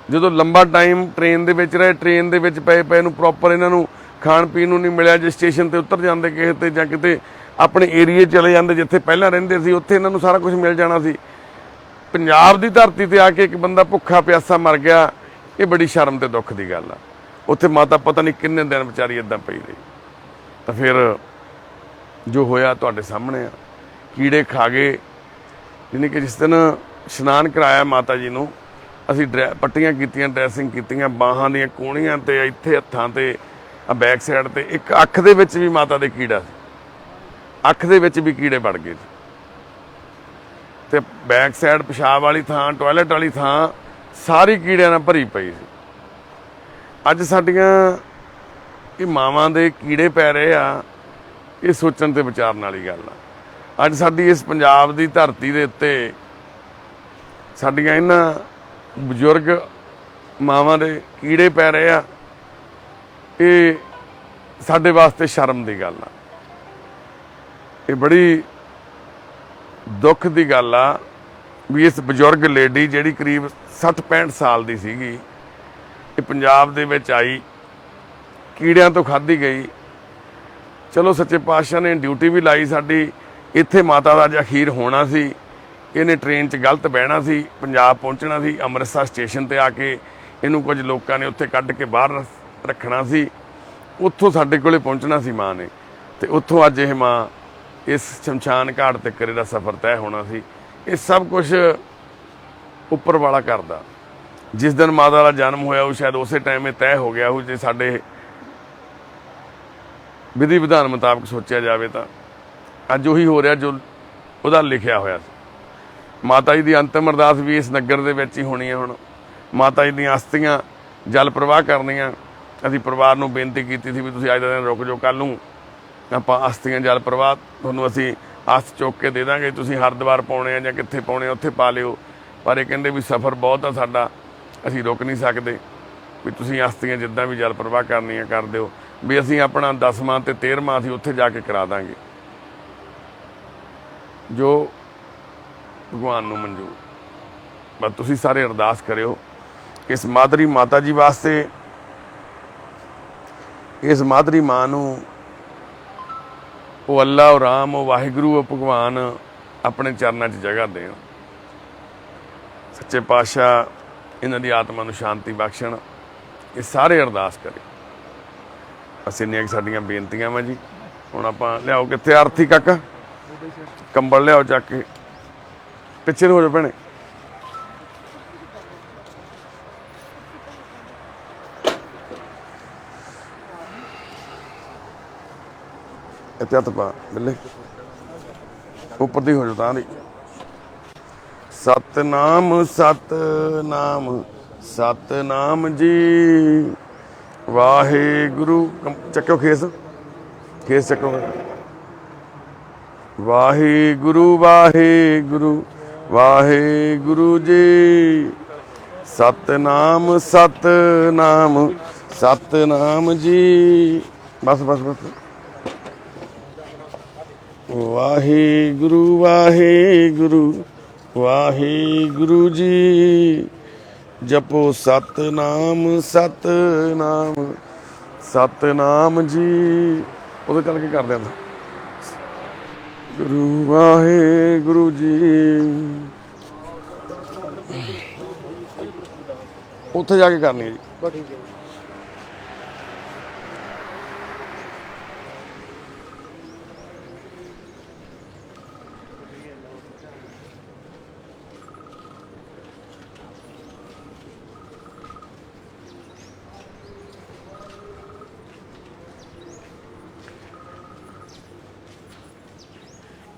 ਜਦੋਂ ਲੰਬਾ ਟਾਈਮ ਟ੍ਰੇਨ ਦੇ ਵਿੱਚ ਰਹੇ, ਟ੍ਰੇਨ ਦੇ ਵਿੱਚ ਪਏ ਨੂੰ ਪ੍ਰੋਪਰ ਇਹਨਾਂ ਨੂੰ ਖਾਣ ਪੀਣ ਨੂੰ ਨਹੀਂ ਮਿਲਿਆ। ਜੇ ਸਟੇਸ਼ਨ ਤੇ ਉਤਰ ਜਾਂਦੇ ਕਿਸੇ ਤੇ ਜਾਂ ਕਿਤੇ ਆਪਣੇ ਏਰੀਏ ਚਲੇ ਜਾਂਦੇ ਜਿੱਥੇ ਪਹਿਲਾਂ ਰਹਿੰਦੇ ਸੀ, ਉੱਥੇ ਇਹਨਾਂ ਨੂੰ ਸਾਰਾ ਕੁਝ ਮਿਲ ਜਾਣਾ ਸੀ। ਪੰਜਾਬ ਦੀ ਧਰਤੀ ਤੇ ਆ ਕੇ ਇੱਕ ਬੰਦਾ ਭੁੱਖਾ ਪਿਆਸਾ ਮਰ ਗਿਆ, ਇਹ ਬੜੀ ਸ਼ਰਮ ਤੇ ਦੁੱਖ ਦੀ ਗੱਲ ਆ। ਉੱਥੇ ਮਾਤਾ ਪਤਾ ਨਹੀਂ ਕਿੰਨੇ ਦਿਨ ਵਿਚਾਰੀ ਇਦਾਂ ਪਈ ਰਹੀ। ਤਾਂ ਫਿਰ ਜੋ ਹੋਇਆ ਤੁਹਾਡੇ ਸਾਹਮਣੇ ਆ। ਕੀੜੇ ਖਾ ਗਏ, ਯਾਨੀ ਕਿ ਜਿਸ ਦਿਨ ਇਸ਼ਨਾਨ ਕਰਾਇਆ ਮਾਤਾ ਜੀ ਨੂੰ, ਅਸੀਂ ਪੱਟੀਆਂ ਕੀਤੀਆਂ, ਡਰੈਸਿੰਗ ਕੀਤੀਆਂ, ਬਾਹਾਂ ਦੀਆਂ ਕੋਹਣੀਆਂ ਤੇ ਇੱਥੇ ਹੱਥਾਂ ਤੇ ਆ ਬੈਕ ਸਾਈਡ ਤੇ। ਇੱਕ ਅੱਖ ਦੇ ਵਿੱਚ ਵੀ ਮਾਤਾ ਦੇ ਕੀੜਾ ਸੀ, ਅੱਖ ਦੇ ਵਿੱਚ ਵੀ ਕੀੜੇ ਵੜ ਗਏ ਸੀ। ਤੇ ਬੈਕ ਸਾਈਡ ਪਿਸ਼ਾਬ ਵਾਲੀ ਥਾਂ, ਟਾਇਲਟ ਵਾਲੀ ਥਾਂ ਸਾਰੀ ਕੀੜਿਆਂ ਨਾਲ ਭਰੀ ਪਈ ਸੀ। ਅੱਜ ਸਾਡੀਆਂ ਇਹ ਮਾਵਾਂ ਦੇ ਕੀੜੇ ਪੈ ਰਹੇ ਆ, ਇਹ ਸੋਚਣ ਤੇ ਵਿਚਾਰਨ ਵਾਲੀ ਗੱਲ ਆ। ਅੱਜ ਸਾਡੀ ਇਸ ਪੰਜਾਬ ਦੀ ਧਰਤੀ ਦੇ ਉੱਤੇ ਸਾਡੀਆਂ ਇਹਨਾਂ ਬਜ਼ੁਰਗ ਮਾਵਾਂ ਦੇ ਕੀੜੇ ਪੈ ਰਹੇ ਆ, ਇਹ ਸਾਡੇ ਵਾਸਤੇ ਸ਼ਰਮ ਦੀ ਗੱਲ ਆ। ਇਹ ਬੜੀ ਦੁੱਖ ਦੀ ਗੱਲ ਆ ਵੀ ਇਸ ਬਜ਼ੁਰਗ ਲੇਡੀ ਜਿਹੜੀ ਕਰੀਬ 60-65 ਸਾਲ ਦੀ ਸੀਗੀ, ਇਹ ਪੰਜਾਬ ਦੇ ਵਿੱਚ ਆਈ, ਕੀੜਿਆਂ ਤੋਂ ਖਾਧੀ ਗਈ। ਚਲੋ ਸੱਚੇ ਪਾਤਸ਼ਾਹ ਨੇ ਡਿਊਟੀ ਵੀ ਲਾਈ ਸਾਡੀ, ਇੱਥੇ ਮਾਤਾ ਦਾ ਅੱਜ ਅਖੀਰ ਹੋਣਾ ਸੀ। ਇਹਨੇ ਟ੍ਰੇਨ 'ਚ ਗਲਤ ਬਹਿਣਾ ਸੀ, ਪੰਜਾਬ ਪਹੁੰਚਣਾ ਸੀ। ਅੰਮ੍ਰਿਤਸਰ ਸਟੇਸ਼ਨ ਤੇ ਆ ਕੇ ਇਹਨੂੰ ਕੁਝ ਲੋਕਾਂ ਨੇ ਉੱਥੇ ਕੱਢ ਕੇ ਬਾਹਰ ਰੱਖਣਾ ਸੀ, ਉੱਥੋਂ ਸਾਡੇ ਕੋਲੇ ਪਹੁੰਚਣਾ ਸੀ ਮਾਂ ਨੇ। ਤੇ ਉੱਥੋਂ ਅੱਜ ਇਹ ਮਾਂ ਇਸ ਸ਼ਮਸ਼ਾਨ ਘਾਟ ਤੱਕ ਇਹਦਾ ਸਫ਼ਰ ਤੈਅ ਹੋਣਾ ਸੀ। ਇਹ ਸਭ ਕੁਝ ਉੱਪਰ ਵਾਲਾ ਕਰਦਾ। ਜਿਸ ਦਿਨ ਮਾਤਾ ਦਾ ਜਨਮ ਹੋਇਆ ਉਹ ਸ਼ਾਇਦ ਉਸੇ ਟਾਈਮ ਇਹ ਤੈਅ ਹੋ ਗਿਆ ਉਹ, ਜੇ ਸਾਡੇ ਵਿਧੀ ਵਿਧਾਨ ਮੁਤਾਬਕ ਸੋਚਿਆ ਜਾਵੇ ਤਾਂ ਅੱਜ ਉਹੀ ਹੋ ਰਿਹਾ ਜੋ ਉਹਦਾ ਲਿਖਿਆ ਹੋਇਆ ਸੀ। ਮਾਤਾ ਜੀ ਦੀ ਅੰਤਿਮ ਅਰਦਾਸ ਵੀ ਇਸ ਨਗਰ ਦੇ ਵਿੱਚ ਹੀ ਹੋਣੀ ਹੈ। ਹੁਣ ਮਾਤਾ ਜੀ ਦੀਆਂ ਅਸਥੀਆਂ ਜਲ ਪ੍ਰਵਾਹ ਕਰਨੀਆਂ। ਅਸੀਂ ਪਰਿਵਾਰ ਨੂੰ ਬੇਨਤੀ ਕੀਤੀ ਸੀ ਵੀ ਤੁਸੀਂ ਅੱਜ ਦਾ ਦਿਨ ਰੁਕ ਜਾਓ, ਕੱਲ੍ਹ ਨੂੰ ਆਪਾਂ ਅਸਥੀਆਂ ਜਲ ਪ੍ਰਵਾਹ ਤੁਹਾਨੂੰ ਅਸੀਂ ਅਸਥ ਚੁੱਕ ਕੇ ਦੇ ਦਾਂਗੇ, ਤੁਸੀਂ ਹਰਿਦੁਆਰ ਪਾਉਣੇ ਆ ਜਾਂ ਕਿੱਥੇ ਪਾਉਣੇ ਆ ਉੱਥੇ ਪਾ ਲਿਓ। ਪਰ ਇਹ ਕਹਿੰਦੇ ਵੀ ਸਫ਼ਰ ਬਹੁਤ ਆ ਸਾਡਾ, ਅਸੀਂ ਰੁਕ ਨਹੀਂ ਸਕਦੇ, ਵੀ ਤੁਸੀਂ ਅਸਥੀਆਂ ਜਿੱਦਾਂ ਵੀ ਜਲ ਪ੍ਰਵਾਹ ਕਰਨੀਆਂ ਕਰ ਦਿਓ, ਵੀ ਅਸੀਂ ਆਪਣਾ 10ਵਾਂ ਤੇ 13ਵਾਂ ਅਸੀਂ ਉੱਥੇ ਜਾ ਕੇ ਕਰਾ ਦਾਂਗੇ, ਜੋ ਭਗਵਾਨ ਨੂੰ ਮਨਜ਼ੂਰ। ਬਸ ਤੁਸੀਂ ਸਾਰੇ ਅਰਦਾਸ ਕਰਿਓ ਇਸ ਮਾਦਰੀ ਮਾਤਾ ਜੀ ਵਾਸਤੇ, ਇਸ ਮਾਦਰੀ ਮਾਂ ਨੂੰ ਉਹ ਅੱਲਾ, ਉਹ ਰਾਮ, ਉਹ ਵਾਹਿਗੁਰੂ, ਉਹ ਭਗਵਾਨ ਆਪਣੇ ਚਰਨਾਂ 'ਚ ਜਗ੍ਹਾ ਦੇਣ। ਸੱਚੇ ਪਾਤਸ਼ਾਹ ਇਹਨਾਂ ਦੀ ਆਤਮਾ ਨੂੰ ਸ਼ਾਂਤੀ ਬਖਸ਼ਣ। ਇਹ ਸਾਰੇ ਅਰਦਾਸ ਕਰੇ। ਅਸੀਂ ਇੰਨੀਆਂ ਸਾਡੀਆਂ ਬੇਨਤੀਆਂ ਵਾ ਜੀ। ਹੁਣ ਆਪਾਂ ਲਿਆਓ, ਕਿੱਥੇ ਆਰਥੀ ਕਾਕਾ, ਕੰਬਲ ਲਿਆਓ ਚੱਕ ਕੇ, ਪਿੱਛੇ ਨੂੰ ਹੋ ਜਾਓ ਭੈਣੇ। ਇੱਥੇ ਹੱਥ ਪਾ ਬਿੱਲੇ, ਉੱਪਰ ਦੀ ਹੋ ਜਾਓ ਤਾਂ ਦੀ। ਸਤਨਾਮ ਸਤਨਾਮ ਸਤਨਾਮ ਜੀ, ਵਾਹਿਗੁਰੂ। ਚੱਕਿਓ ਖੇਸ, ਖੇਸ ਚੱਕੋ। ਵਾਹਿਗੁਰੂ ਵਾਹਿਗੁਰੂ ਵਾਹਿਗੁਰੂ ਜੀ, ਸਤਨਾਮ ਸਤਨਾਮ ਸਤਨਾਮ ਜੀ। ਬਸ ਬਸ ਬਸ। ਵਾਹਿਗੁਰੂ ਵਾਹਿਗੁਰੂ ਵਾਹਿਗੁਰੂ ਜੀ, ਜਪੋ ਸਤਨਾਮ ਸਤਨਾਮ ਸਤਨਾਮ ਜੀ। ਉਹਦੇ ਚੱਲ ਕੇ ਕਰਦੇ ਆਂ ਗੁਰੂ ਵਾਹਿਗੁਰੂ ਜੀ। ਉੱਥੇ ਜਾ ਕੇ ਕਰਨੀ ਹੈ ਜੀ। बस ठीक है।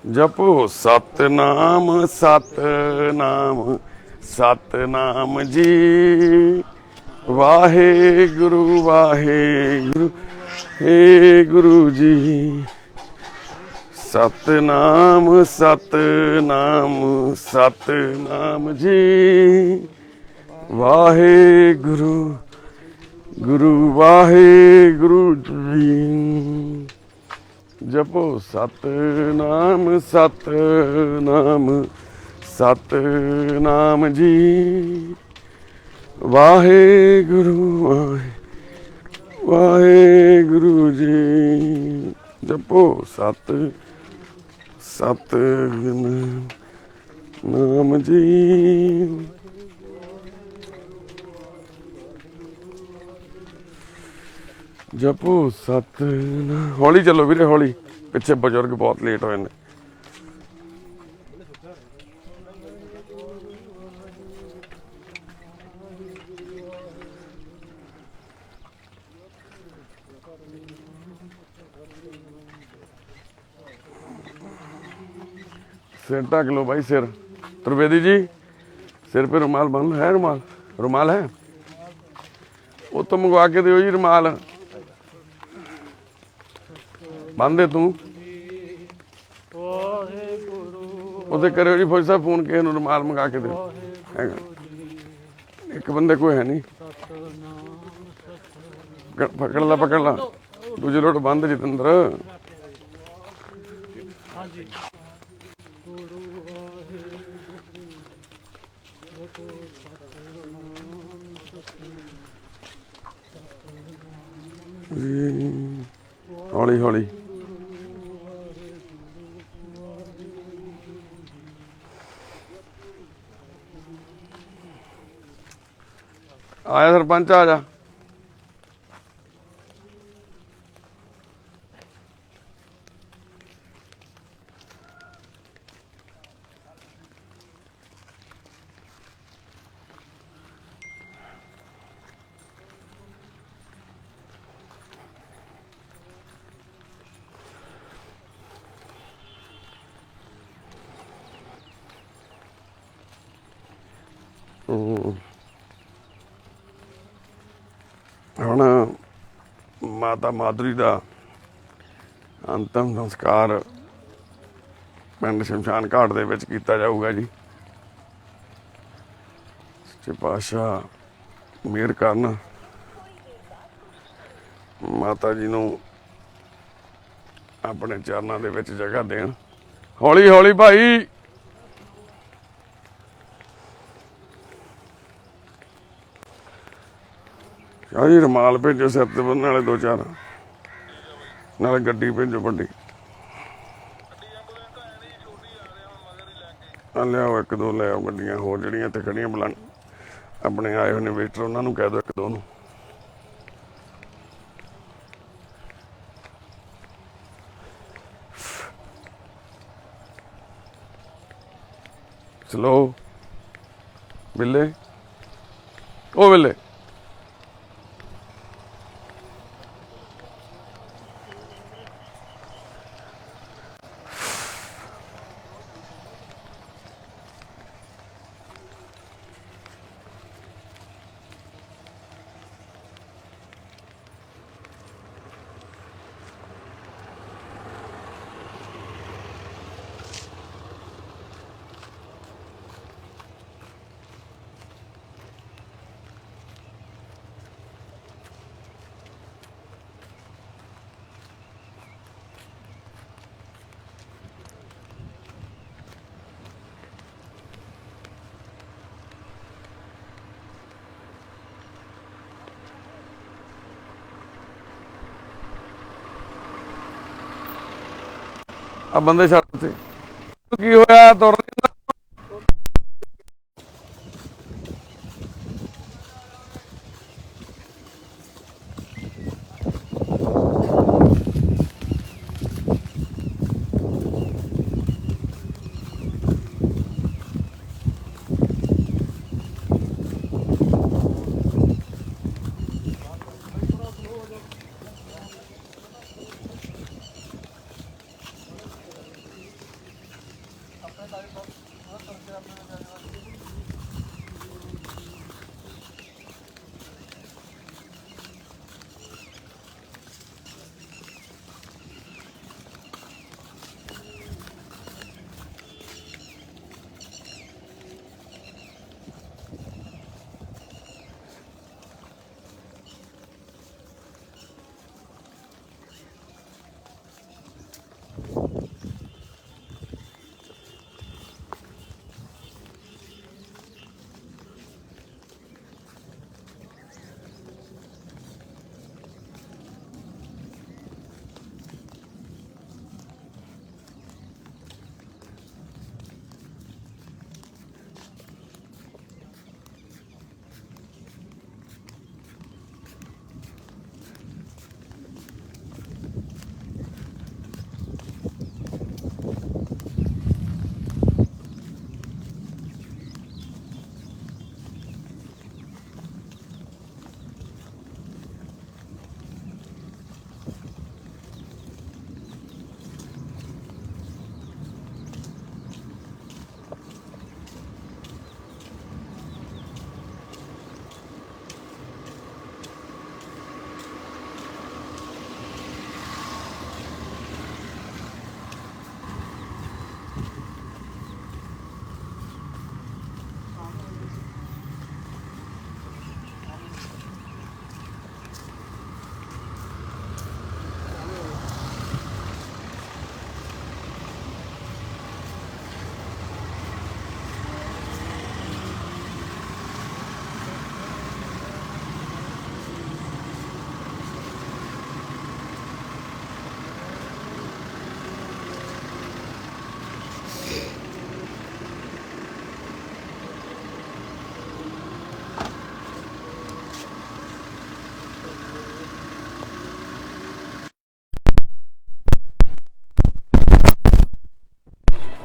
ਜਪੋ ਸਤਨਾਮ ਸਤਨਾਮ ਸਤਨਾਮ ਜੀ, ਵਾਹਿਗੁਰੂ ਵਾਹਿਗੁਰੂ ਹੇ ਗੁਰੂ ਜੀ। ਸਤਨਾਮ ਸਤਨਾਮ ਸਤਨਾਮ ਜੀ, ਵਾਹਿਗੁਰੂ ਗੁਰੂ ਵਾਹਿਗੁਰੂ ਜੀ। ਜਪੋ ਸਤਨਾਮ ਸਤਨਾਮ ਸਤਨਾਮ ਜੀ, ਵਾਹਿਗੁਰੂ ਵਾਹਿਗੁਰੂ ਜੀ। ਜਪੋ ਸਤਨਾਮ ਜੀ। ਜਪੋ ਸਤਨਾਮ। ਹੌਲੀ ਚੱਲੋ ਵੀਰੇ, ਹੌਲੀ, ਪਿੱਛੇ ਬਜ਼ੁਰਗ ਬਹੁਤ ਲੇਟ ਹੋਏ ਨੇ। सिर ढक लो भाई, सिर। त्रिवेदी जी, सिर पे रुमाल बांध लो। है रुमाल? रुमाल है? वो तो मंगवा के दो जी रुमाल। बांध दे तू। उसे करो जी फौजी साहब फोन, किसी रुमाल मंगा के दो। एक बंदे कोई है नहीं। पकड़ ला पकड़ ला। दूजे लोट बंद जितेंद्र। हौली हौली। आया सरपंच, आ जा। ਹੁਣ ਮਾਤਾ ਮਾਧੁਰੀ ਦਾ ਅੰਤਮ ਸੰਸਕਾਰ ਪਿੰਡ ਸ਼ਮਸ਼ਾਨ ਘਾਟ ਦੇ ਵਿੱਚ ਕੀਤਾ ਜਾਊਗਾ ਜੀ। ਸੱਚੇ ਪਾਤਸ਼ਾਹ ਮਿਹਰ ਕਰਨ, ਮਾਤਾ ਜੀ ਨੂੰ ਆਪਣੇ ਚਰਨਾਂ ਦੇ ਵਿੱਚ ਜਗ੍ਹਾ ਦੇਣ। ਹੌਲੀ ਹੌਲੀ ਭਾਈ। शाह जी रुमाल भेजो सिर ते बन्नण वाले 2-4, नाले गड्डी भेजो वड्डी। लियाओ 1-2 ले आओ गड्डियां होर जिहड़ियां इत्थे खड़ियां बुला अपने आए हुए ने वेटर, उन्होंने कह दो 1-2 नूं। चलो बिल्ले, ओ बिल्ले। आ बंदे छड़ ते की होया तुर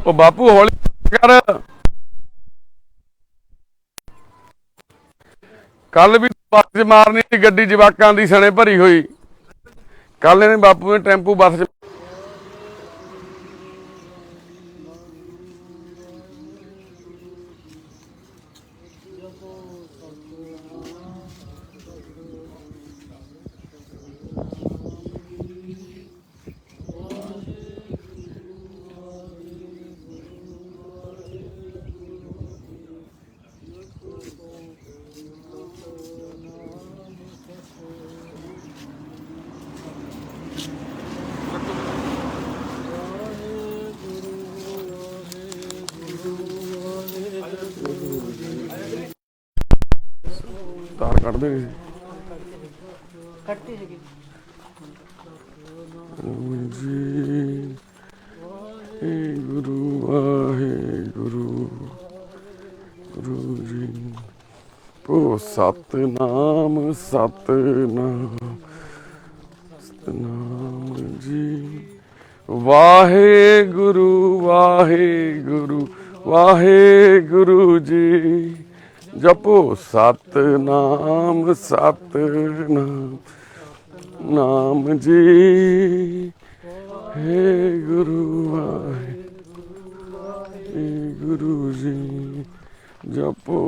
ਉਹ ਬਾਪੂ ਹੌਲੀ ਕਰ। ਕੱਲ ਵੀ ਬੱਸ 'ਚ ਮਾਰਨੀ ਸੀ ਗੱਡੀ ਜਵਾਕਾਂ ਦੀ ਸਣੇ ਭਰੀ ਹੋਈ। ਕੱਲ ਇਹਨੇ ਬਾਪੂ ਨੇ ਟੈਂਪੂ ਬੱਸ 'ਚ ਤਾਰ ਕੱਢਦੇ ਸੀ। ਕੱਟਤੀ ਸੀਗੀ। ਜੀ ਗੁਰੂ ਵਾਹਿਗੁਰੂ ਗੁਰੂ ਜੀ ਓ ਸਤਨਾਮ ਸਤਨਾਮ ਸਤਨਾਮ ਜੀ ਵਾਹਿਗੁਰੂ ਵਾਹਿਗੁਰੂ ਵਾਹਿਗੁਰੂ ਜੀ ਜਪੋ ਸਤਨਾਮ ਸਤਨਾਮ ਨਾਮ ਜੀ ਹੈ ਗੁਰੂ ਵਾਹਿਗੁਰੂ ਜੀ ਜਪੋ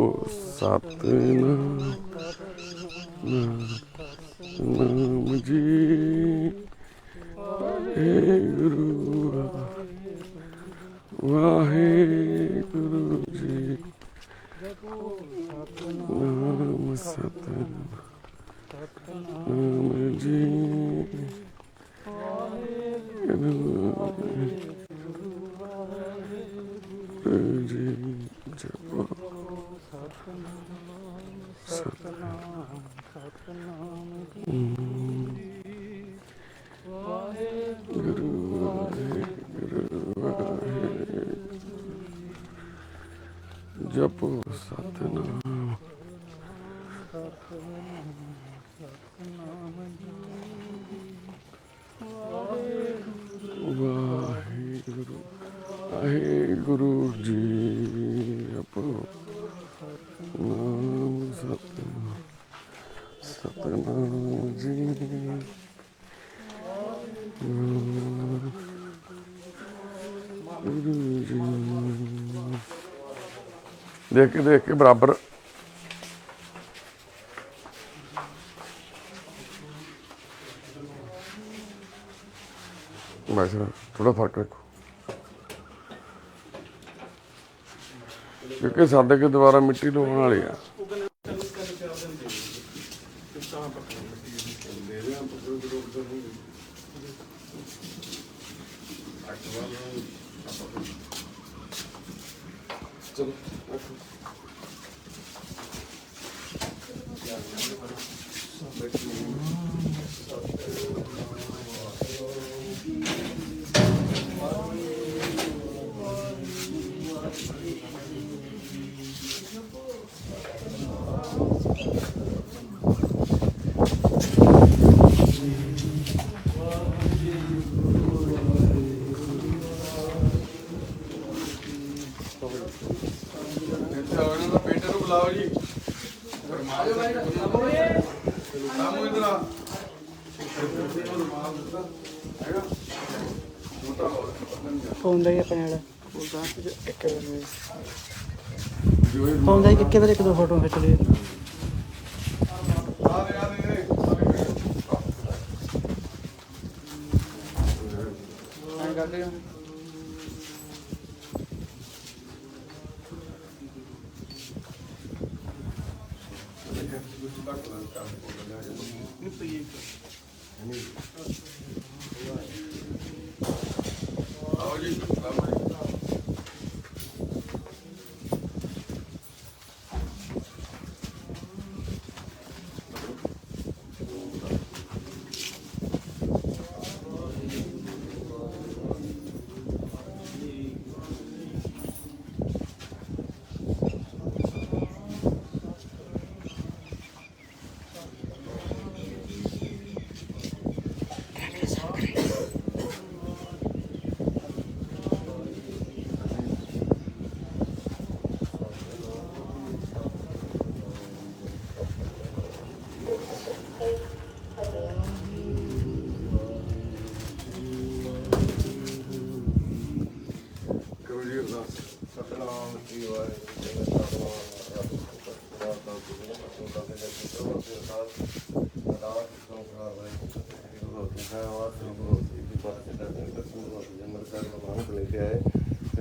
ਸਤਨਾਮ ਨਾਮ ਜੀ ਹੈ ਗੁਰੂ ਵਾਹਿਗੁਰੂ ਜੀ ਨਾਮ ਸਤਨਾਮ ਨਾਮ ਜੀ ਜੀ ਜਪੋ ਸਤਨਾਮ ਸਤਨਾਮ ਗੁਰੂ ਜਪੋ ਸਤਨਾਮ ਵਾਹਿਗੁਰੂ ਵਾਹਿਗੁਰੂ ਜੀ ਜਪੋ ਨਾਮ ਸਤਨਾਮ ਸਤਨਾਮ ਜੀ ਗੁਰੂ ਜੀ ਦੇਖ ਕੇ ਬਰਾਬਰ ਬਸ ਥੋੜਾ ਫਰਕ ਰੱਖੋ ਕਿਉਂਕਿ ਸਾਡੇ ਕੇ ਦੁਬਾਰਾ ਮਿੱਟੀ ਲਾਉਣ ਵਾਲੀ ਆ। ਚਲੋ ਬੇਟੇ ਨੂੰ ਬੁਲਾਓ ਜੀ ਫੋਨ ਦਾ ਹੀ ਆਪਣੇ ਵਾਲਾ ਫੋਨ ਦਾ ਇੱਕ ਵਾਰ ਇੱਕ ਦੋ ਫੋਟੋ ਖਿੱਚ ਲਈ। ਆਓ ਜੀ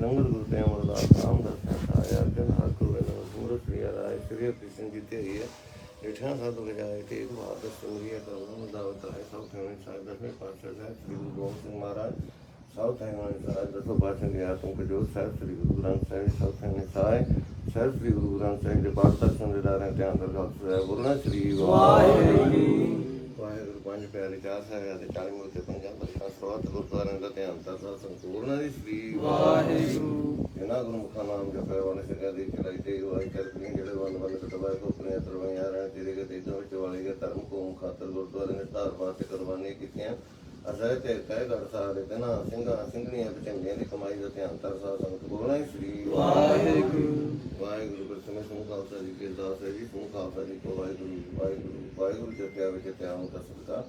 ਰੰਗਤ ਗੁਰੂ ਤੇ ਅਮਰਦਾਸ ਰਾਮਦਾਸ ਆਇਆ ਜਨ ਹਰ ਗੁਰੂ ਨੇ ਸੂਰਤ ਪ੍ਰਿਆ ਰਾਏ ਸ੍ਰੀ ਕ੍ਰਿਸ਼ਨ ਜੀ ਤੇ ਹੀ ਹੈ ਰਿਠਾ ਸਾਧੂ ਵਜਾਏ ਤੇ ਬਾਦ ਸੁਨਰੀਆ ਕਰਮ ਦਾਵਤ ਹੈ ਸਭ ਤੋਂ ਸਾਧ ਦਸਵੇਂ ਪਾਤਸ਼ਾਹ ਸਾਹਿਬ ਸ੍ਰੀ ਗੁਰੂ ਗੋਬਿੰਦ ਸਿੰਘ ਮਹਾਰਾਜ ਸਭ ਤੋਂ ਸਾਧ ਦਸੋਂ ਪਾਤਸ਼ਾਹ ਦੇ ਆਤਮ ਕਜੋਤ ਸਾਹਿਬ ਸ੍ਰੀ ਗੁਰੂ ਗ੍ਰੰਥ ਸਾਹਿਬ ਸਭ ਤੋਂ ਨਿਸਾਏ ਸਾਹਿਬ ਸ੍ਰੀ ਗੁਰੂ ਗ੍ਰੰਥ ਸਾਹਿਬ ਦੇ ਪਾਠ ਦਰਸ਼ਨ ਦੇ ਦਾਰੇ ਤੇ ਅੰਤਰਗਤ ਹੈ ਗੁਰੂ ਸ੍ਰੀ ਵਾਹਿਗੁਰੂ ਵਾਹਿਗੁਰੂ ਪੰਜ ਪਿਆਰੇ ਚਾਰ ਸਾਹਿਬ ਦੇ 40 ਮੁਕਤੇ ਪੰਜਾਬ ਬਲਕਾ ਸਵਾਤ ਗੁਰਦੁਆਰਿਆਂ ਦਾ ਧਿਆਨ ਤਾਂ ਸੰਪੂਰਨ ਦੀ ਸ੍ਰੀ ਵਾਹਿਗੁਰੂ ਇਹਨਾਂ ਗੁਰੂ ਮੁਖਾਂ ਨਾਮ ਜਪਿਆ ਵਾਲੇ ਸਿੱਖਾਂ ਦੀ ਚੜਾਈ ਤੇ ਵਾਹਿ ਕਰਪੀ ਜਿਹੜੇ ਵੰਨ ਵੰਨ ਕਤਬਾਇ ਕੋ ਪੁਨੇ ਤਰਵਾਈਆਂ ਰਹਿ ਤੇਰੇ ਕੇ ਤੇਜੋਂ ਵਿੱਚ ਵਾਲੇ ਕੇ ਧਰਮ ਕੌਮ ਖਾਤਰ ਗੁਰਦੁਆਰੇ ਨੇ ਧਾਰ ਵਾਸਤੇ ਕੁਰਬਾਨੀ ਕੀਤੀਆਂ ਅਸਾਇ ਤੇ ਕਹਿ ਘੜ ਸਾਰੇ ਤੇ ਨਾ ਸਿੰਘਾਂ ਸਿੰਘਣੀਆਂ ਬਚੰਗੀਆਂ ਦੀ ਕਮਾਈ ਦਾ ਧਿਆਨ ਤਾਂ ਸੰਗਤ ਬੋਲਣਾ ਸ੍ਰੀ ਵਾਹਿਗੁਰੂ ਵਾਹਿਗੁਰੂ ਪ੍ਰਸਮੇ ਸਮੂਹ ਖਾਲਸਾ ਜੀ ਕੇ ਦਾਸ ਹੈ ਜੀ ਸਮੂਹ ਖਾਲਸਾ ਜੀ ਕੋ ਵਾਹਿਗੁਰੂ ਵਾਹਿਗੁਰੂ ਵਾਹਿਗੁਰੂ ਜਪਿਆ ਵਿੱਚ ਧਿਆਨ ਕਰ ਸਕਦਾ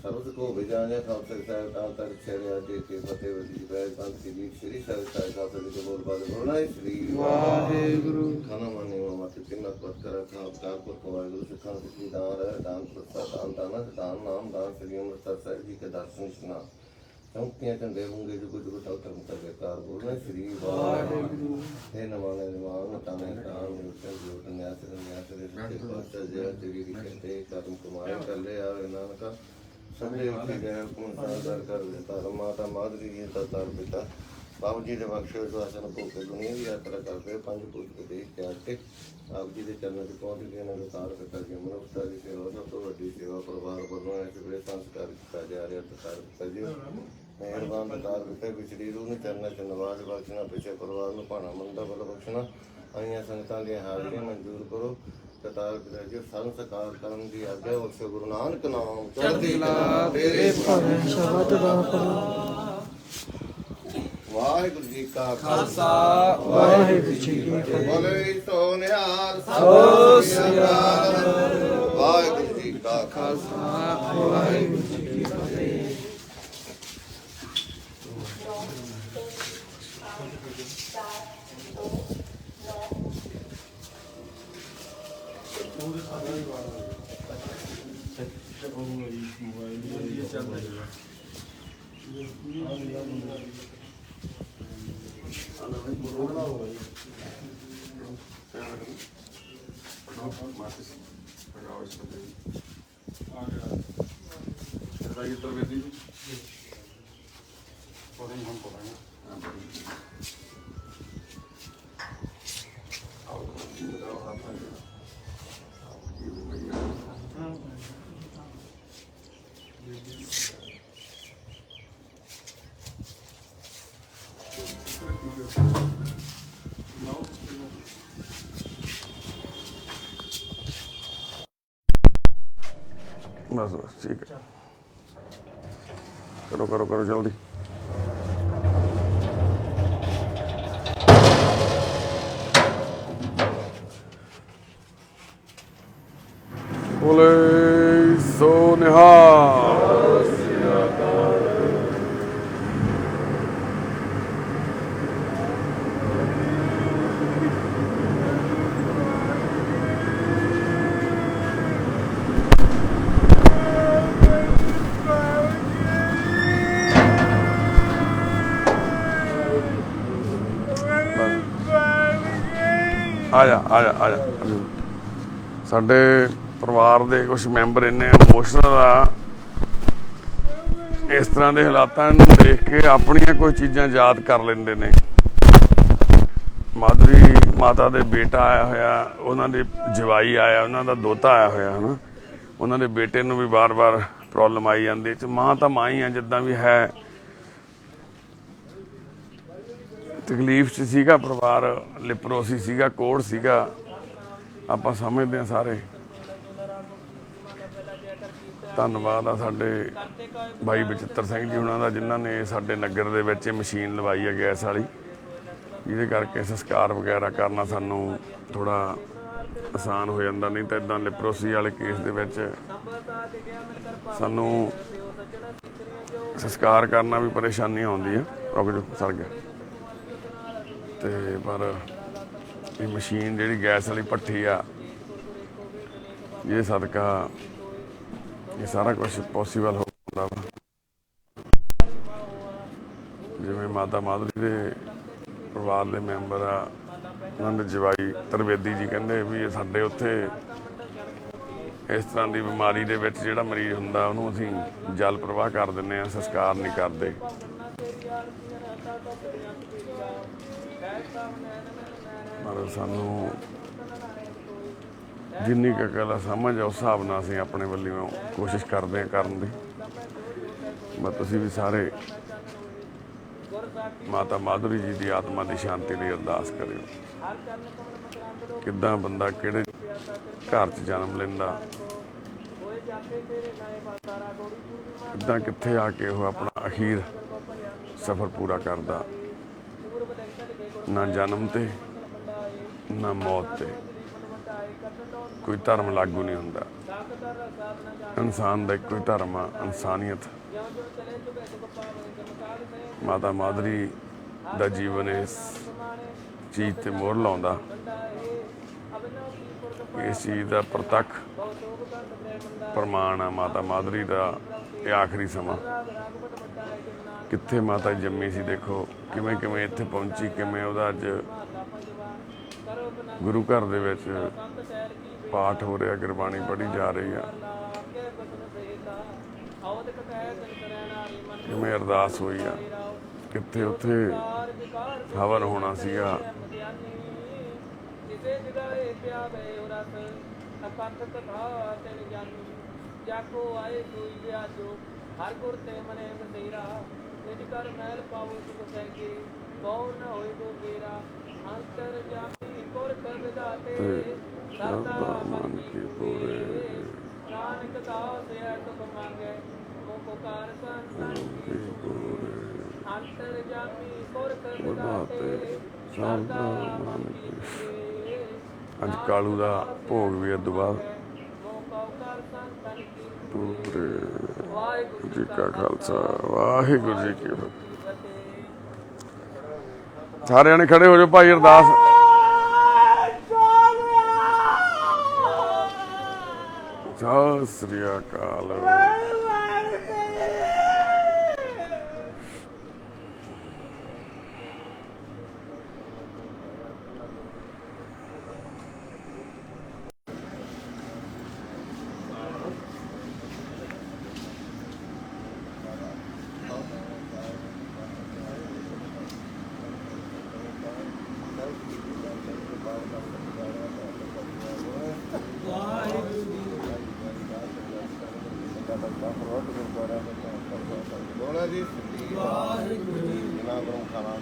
ਸਰਬਤ ਕੋ ਵਿਜਾਨਿਆ ਖਾਲਸਾ ਸਾਹਿਬ ਤਾਂ ਤੱਕ ਛੇੜਿਆ ਦੇ ਕੇ ਫਤਿਹ ਵਦੀ ਬੈਠ ਪੰਥ ਦੀ ਸ੍ਰੀ ਸਾਹਿਬ ਖਾਲਸਾ ਜੀ ਦੇ ਬੋਲ ਬਾਦ ਬੋਲਣਾ ਸ੍ਰੀ ਵਾਹਿਗੁਰੂ ਖਾਣਾ ਮਾਨੇ ਮਤ ਕਿੰਨਾ ਪਤ ਕਰ ਖਾਲਸਾ ਕੋ ਵਾਹਿਗੁਰੂ ਸਿੱਖਾਂ ਦੀ ਦਾਨ ਪ੍ਰਸਾਦ ਦਾਨ ਨਾਮ ਦਾਨ ਸ੍ਰੀ ਅੰਮ੍ਰਿਤਸਰ ਸਾਹਿਬ ਜੀ ਕੇ ਦਰਸ਼ਨ ਇਸ਼ਨਾਨ ਚੌਂਕੀਆਂ ਝੰਡੇ ਹੋਂਗੇ ਜੋ ਕੁਝ ਬਟਾਉ ਧਰਮ ਕਰੇਕਾਰ ਬੋਲਣਾ ਸ੍ਰੀ ਵਾਹਿਗੁਰੂ ਇਹ ਨਵਾਂ ਨਿਰਮਾਣ ਤਾਨੇ ਕਾਮ ਨਿਉਤਨ ਜੋਤ ਨਿਆਸ ਦੇ ਸੱਚੇ ਪਾਤਸ਼ਾਹ ਜੀ ਤੇਰੀ ਰਿਖਤੇ ਕਰਮ ਕਮਾਏ ਕਰ ਲੈ ਆਵੇ ਨਾਨਕਾ ਸਭੇ ਉੱਤੇ ਜੈ ਕੋਣ ਸਾਦਰ ਕਰ ਦਿੱਤਾ ਮਾਤਾ ਮਾਦਰੀ ਜੀ ਦਾ ਤਰ ਪਿਤਾ ਬਾਬੂ ਜੀ ਦੇ ਬਖਸ਼ੇ ਵਾਸਨ ਕੋ ਕੇ ਦੁਨੀਆ ਦੀ ਯਾਤਰਾ ਕਰਦੇ ਪੰਜ ਪੁੱਤ ਦੇ ਤਿਆਗ ਕੇ ਆਪ ਜੀ ਦੇ ਚਰਨਾਂ 'ਚ ਪਹੁੰਚ ਗਏ ਨੇ ਤਾਰ ਕਰਕੇ ਮਨੁੱਖਤਾ ਦੀ ਸੇਵਾ ਸਭ ਤੋਂ ਵੱਡੀ ਸੇਵਾ ਪਰਿਵਾਰ ਵੱਲੋਂ ਇਸ ਵੇਲੇ ਸੰਸਕਾਰ ਕੀਤਾ ਜਾ ਰਿਹਾ ਤਾਰ ਪਿਤਾ ਜੀ ਮਿਹਰਬਾਨ ਤਾਰ ਪਿਤਾ ਵਿਚੜੀ ਰੂਹ ਨੂੰ ਚਰਨਾਂ 'ਚ ਨਵਾਜ਼ ਬਖਸ਼ਣਾ ਪਿੱਛੇ ਪਰਿਵਾਰ ਨੂੰ ਭਾਣਾ ਮੰਦਾ ਵੱਲ ਬਖਸ਼ਣਾ ਆਈਆਂ ਸੰਗਤਾਂ ਦੀਆਂ ਹਾਜ਼ਰੀਆਂ ਮਨਜ਼ੂਰ ਕਰੋ ਕਤਾਰ ਪਿਤਾ ਜੀ ਸੰਸਕਾਰ ਕਰਨ ਦੀ ਆਗਿਆ ਉਸ ਗੁਰੂ ਨਾਨਕ ਨਾਮ ਚੜ੍ਹਦੀ ਕਲਾ ਤੇਰੇ ਭਾਵੇਂ ਸ਼ਬਦ ਦਾ ਪੜੋ ਵਾਹਿਗੁਰੂ ਜੀ ਕਾ ਖਾਲਸਾ ਵਾਹਿਗੁਰੂ ਜੀ ਕੀ ਫਤਿਹ ਬੋਲੇ ਸੋ ਨਿਹਾਲ ਸਤਿ ਸ੍ਰੀ ਅਕਾਲ ਵਾਹਿਗੁਰੂ ਜੀ ਕਾ ਖਾਲਸਾ ਵਾਹਿਗੁਰੂ ਜੀ ਕੀ ਫਤਿਹ बस बस ठीक है करो करो करो जल्दी बोले सो निहाल आ जा ਸਾਡੇ ਪਰਿਵਾਰ ਦੇ ਕੁਝ ਮੈਂਬਰ ਇੰਨੇ ਇਮੋਸ਼ਨਲ ਆ ਇਸ ਤਰ੍ਹਾਂ ਦੇ ਹਾਲਾਤਾਂ ਨੂੰ ਦੇਖ ਕੇ ਆਪਣੀਆਂ ਕੋਈ ਚੀਜ਼ਾਂ ਯਾਦ ਕਰ ਲੈਂਦੇ ਨੇ ਮਾਧੁਰੀ ਮਾਤਾ ਦੇ ਬੇਟਾ ਆਇਆ ਹੋਇਆ ਉਹਨਾਂ ਦੇ ਜਵਾਈ ਆਇਆ ਉਹਨਾਂ ਦਾ ਦੋਤਾ ਆਇਆ ਹੋਇਆ ਹਨਾ ਉਹਨਾਂ ਦੇ ਬੇਟੇ ਨੂੰ ਵੀ ਬਾਰ-ਬਾਰ ਪ੍ਰੋਬਲਮ ਆਈ ਜਾਂਦੀ ਚ ਮਾਂ ਤਾਂ ਮਾਂ ਹੀ ਆ ਜਿੱਦਾਂ ਵੀ ਹੈ ਤਕਲੀਫ 'ਚ ਸੀਗਾ ਪਰਿਵਾਰ ਲਿਪਰੋਸੀ ਸੀਗਾ ਕੋੜ ਸੀਗਾ ਆਪਾਂ ਸਮਝਦੇ ਹਾਂ ਸਾਰੇ ਧੰਨਵਾਦ ਆ ਸਾਡੇ ਭਾਈ ਬਚਿੱਤਰ ਸਿੰਘ ਜੀ ਉਹਨਾਂ ਦਾ ਜਿਨ੍ਹਾਂ ਨੇ ਸਾਡੇ ਨਗਰ ਦੇ ਵਿੱਚ ਮਸ਼ੀਨ ਲਵਾਈ ਹੈ ਗੈਸ ਵਾਲੀ ਜਿਹਦੇ ਕਰਕੇ ਸੰਸਕਾਰ ਵਗੈਰਾ ਕਰਨਾ ਸਾਨੂੰ ਥੋੜਾ ਆਸਾਨ ਹੋ ਜਾਂਦਾ ਨਹੀਂ ਤਾਂ ਇਦਾਂ ਲਿਪਰੋਸੀ ਵਾਲੇ ਕੇਸ ਦੇ ਵਿੱਚ ਸਾਨੂੰ ਸੰਸਕਾਰ ਕਰਨਾ ਵੀ ਪਰੇਸ਼ਾਨੀ ਆਉਂਦੀ ਹੈ ਰੁਕ ਜਾਓ ਸਰ ਗਿਆ ਤੇ ਪਰ ਇਹ ਮਸ਼ੀਨ ਜਿਹੜੀ ਗੈਸ ਵਾਲੀ ਭੱਠੀ ਆ ਇਹ ਸਦਕਾ ਇਹ ਸਾਰਾ ਕੁਝ ਪੋਸੀਬਲ ਹੋ ਪਾਉਂਦਾ ਵਾ। ਜਿਵੇਂ ਮਾਤਾ ਮਾਧੁਰੀ ਦੇ ਪਰਿਵਾਰ ਦੇ ਮੈਂਬਰ ਆ, ਉਹਨਾਂ ਦੇ ਜਵਾਈ ਤਰਵੇਦੀ ਜੀ ਕਹਿੰਦੇ ਵੀ ਇਹ ਸਾਡੇ ਉੱਥੇ ਇਸ ਤਰ੍ਹਾਂ ਦੀ ਬਿਮਾਰੀ ਦੇ ਵਿੱਚ ਜਿਹੜਾ ਮਰੀਜ਼ ਹੁੰਦਾ ਉਹਨੂੰ ਅਸੀਂ ਜਲ ਪ੍ਰਵਾਹ ਕਰ ਦਿੰਦੇ ਹਾਂ, ਸੰਸਕਾਰ ਨਹੀਂ ਕਰਦੇ। ਪਰ ਸਾਨੂੰ ਜਿੰਨੀ ਕੁ ਗੱਲ ਸਮਝ ਆ ਉਸ ਹਿਸਾਬ ਨਾਲ ਅਸੀਂ ਆਪਣੇ ਵੱਲੋਂ ਕੋਸ਼ਿਸ਼ ਕਰਦੇ ਹਾਂ ਕਰਨ ਦੀ। ਬਸ ਤੁਸੀਂ ਵੀ ਸਾਰੇ ਮਾਤਾ ਮਾਧੁਰੀ ਜੀ ਦੀ ਆਤਮਾ ਦੀ ਸ਼ਾਂਤੀ ਲਈ ਅਰਦਾਸ ਕਰਿਓ। ਕਿੱਦਾਂ ਬੰਦਾ ਕਿਹੜੇ ਘਰ 'ਚ ਜਨਮ ਲੈਂਦਾ, ਕਿੱਦਾਂ ਕਿੱਥੇ ਆ ਕੇ ਉਹ ਆਪਣਾ ਅਖੀਰ ਸਫ਼ਰ ਪੂਰਾ ਕਰਦਾ। ਨਾ ਜਨਮ ਤੇ ਨਾ ਮੌਤ ਤੇ ਕੋਈ ਧਰਮ ਲਾਗੂ ਨਹੀਂ ਹੁੰਦਾ। ਇਨਸਾਨ ਦਾ ਇੱਕੋ ਹੀ ਧਰਮ ਆ, ਇਨਸਾਨੀਅਤ। ਮਾਤਾ ਮਾਧੁਰੀ ਦਾ ਜੀਵਨ ਇਸ ਚੀਜ਼ ਤੇ ਮੋਹਰ ਲਾਉਂਦਾ। ਇਸ ਚੀਜ਼ ਦਾ ਪ੍ਰਤੱਖ ਪ੍ਰਮਾਣ ਆ ਮਾਤਾ ਮਾਧੁਰੀ ਦਾ ਇਹ ਆਖਰੀ ਸਮਾਂ। ਕਿੱਥੇ ਮਾਤਾ ਜੰਮੀ ਸੀ, ਦੇਖੋ ਕਿਵੇਂ ਕਿਵੇਂ ਇੱਥੇ ਪਹੁੰਚੀ, ਕਿਵੇਂ ਉਹਦਾ ਅੱਜ ਗੁਰੂ ਘਰ ਦੇ ਵਿੱਚ ਪਾਠ ਹੋ ਰਿਹਾ, ਗੁਰਬਾਣੀ ਪੜ੍ਹੀ ਜਾ ਰਹੀ ਆ, ਕਿਵੇਂ ਅਰਦਾਸ ਹੋਈ ਆ, ਕਿੱਥੇ ਉੱਥੇ ਹਵਨ ਹੋਣਾ ਸੀਗਾ। ਸ਼ਰਧਾ ਮਨ ਕੀ ਪੂਰੇ ਅੱਜ ਕਾਲੂ ਦਾ ਭੋਗ ਵੀ ਉਦੋਂ ਬਾਅਦ ਪੂਰੇ ਜੀ ਕਾ ਖਾਲਸਾ ਵਾਹਿਗੁਰੂ ਜੀ ਕੀ ਫਤਿਹ। ਸਾਰੇ ਜਣੇ ਖੜੇ ਹੋ ਜਾਓ ਭਾਈ, ਅਰਦਾਸ। ਸਤਿ ਸ੍ਰੀ ਅਕਾਲ। ਬੋਲਾ ਜੀ ਵਾਹਿਗੁਰੂ ਜੀ ਨਾ ਕਰੋ ਖਾਣਾ